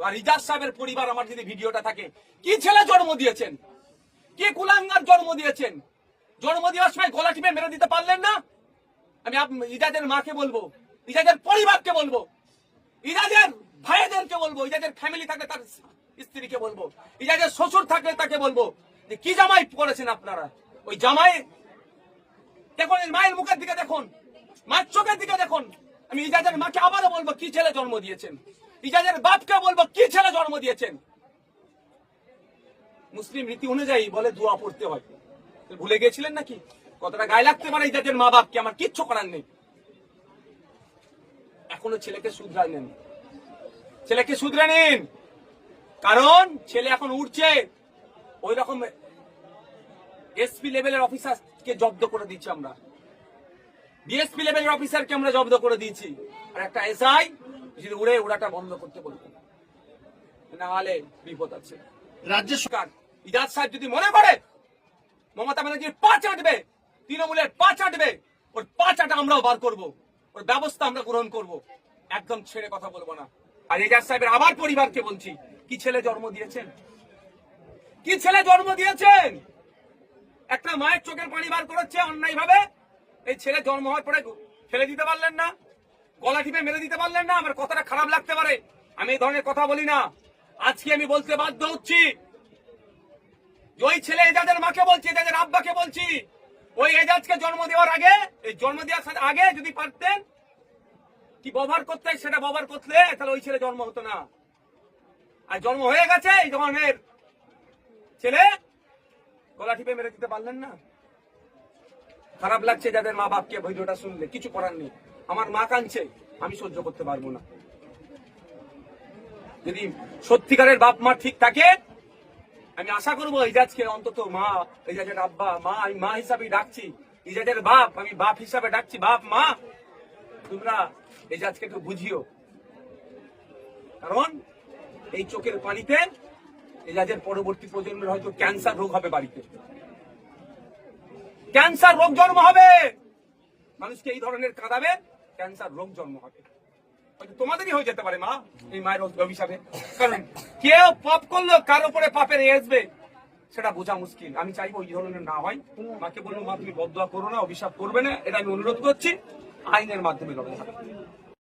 আর ইজাজ সাহেবের পরিবার আমার যদি ভিডিওটা থাকে, কি ছেলে জন্ম দিয়েছেন, কি কুলাঙ্গার জন্ম দিয়েছেন, জন্ম দেওয়ার সময় গলা টিপে মেরে দিতে পারলেন না? আমি ইজাজের মাকে বলবো, ইজাজের পরিবারকে বলবো, ইজাজের ভাইদেরকে বলবো, ইজাজের ফ্যামিলি থাকলে তার স্ত্রীকে বলবো, ইজাজের শ্বশুর থাকলে তাকে বলবো যে কি জামাই করেছেন আপনারা। ওই জামাই দেখুন, মায়ের মুখের দিকে দেখুন, মায়ের চোখের দিকে দেখুন। আমি ইজাজের মাকে আবারও বলবো কি ছেলে জন্ম দিয়েছেন, ইজাজের বাপকে বলবো কি ছেলে জন্ম দিয়েছেন। মুসলিম রীতি অনুযায়ী বলে দোয়া পড়তে হয়, ভুলে গিয়েছিলেন নাকি? কতটা গায়ে লাগতে পারে ইজাজের মা বাপকে, আমার কিচ্ছু করার নেই। এখনো ছেলেকে শুধরে নেন, ছেলেকে শুধরে নিন, কারণ ছেলে এখন উঠছে। ওই রকম এসপি লেভেলের অফিসারকে জব্দ করে দিচ্ছি আমরা, ডিএসপি লেভেলের অফিসারকে আমরা জব্দ করে দিয়েছি। আর একটা এসআই যদি উড়ে ওড়াটা বন্ধ করতে বলবো, না হলে বিপদ আছে। রাজ্য সরকার ইজাজ সাহেব যদি মনে করে মমতা ব্যানার্জির পা চাটবে, তৃণমূলের পা চাটবে, ওর পা চাটা আমরাও বার করবো, ওর ব্যবস্থা আমরা গ্রহণ করবো, একদম ছেড়ে কথা বলবো না। আর ইজাজ সাহেবের আবার পরিবারকে বলছি, কি ছেলে জন্ম দিয়েছেন, কি ছেলে জন্ম দিয়েছেন। একটা মায়ের চোখের পানি বার করেছে অন্যায় ভাবে, এই ছেলে জন্ম হওয়ার পরে ফেলে দিতে পারলেন না, গলা টিপে মেরে দিতে পারলেন না। আমার কথাটা খারাপ লাগতে পারে, আমি এই ধরনের কথা বলি না। আজকে আমি বলতে বাধ্য হচ্ছি, ওই ছেলে এজাজের মাকে বলছি, এজাজের আব্বাকে বলছি, ওই এজাজকে জন্ম দেওয়ার আগে, এই জন্ম দেওয়ার আগে যদি পারতেন কি ব্যবহার করতে সেটা ব্যবহার করলে তাহলে ওই ছেলে জন্ম হতো না। আর জন্ম হয়ে গেছে, এই ধরনের ছেলে গলা টিপে মেরে দিতে পারলেন না। খারাপ লাগছে যাদের মা বাপকে ভিডিওটা শুনলে, কিছু করার নেই। আমার মা কাঁদছে, আমি সহ্য করতে পারবো না। যদি সত্যিকারের বাপ মা ঠিক থাকে, আমি আশা করবো ইজাজকে অন্তত মা, ইজাজের আব্বা মা, আমি মা হিসাবে ডাকছি, ইজাজের বাপ আমি বাপ হিসাবে ডাকছি, বাপ মা তোমরা ইজাজকে একটু বুঝিও। কারণ এই চোখের পানিতে ইজাজের পরবর্তী প্রজন্মের হয়তো ক্যান্সার রোগ হবে, বাড়িতে ক্যান্সার রোগ জন্ম হবে, মানুষকে এই ধরনের কাঁদাবে, ক্যান্সার রোগ জন্ম হবে। হয়তো তোমাদেরই হয়ে যেতে পারে মা, এই মায়ের অভিশাপে। কারণ কেউ পাপ করলো, কার উপরে পাপের আসবে সেটা বোঝা মুশকিল। আমি চাইবো ওই ধরনের না হয়। মাকে বলবো, মা তুমি বদদোয়া করো না, অভিশাপ করবে না, এটা আমি অনুরোধ করছি, আইনের মাধ্যমে লড়াই হবে।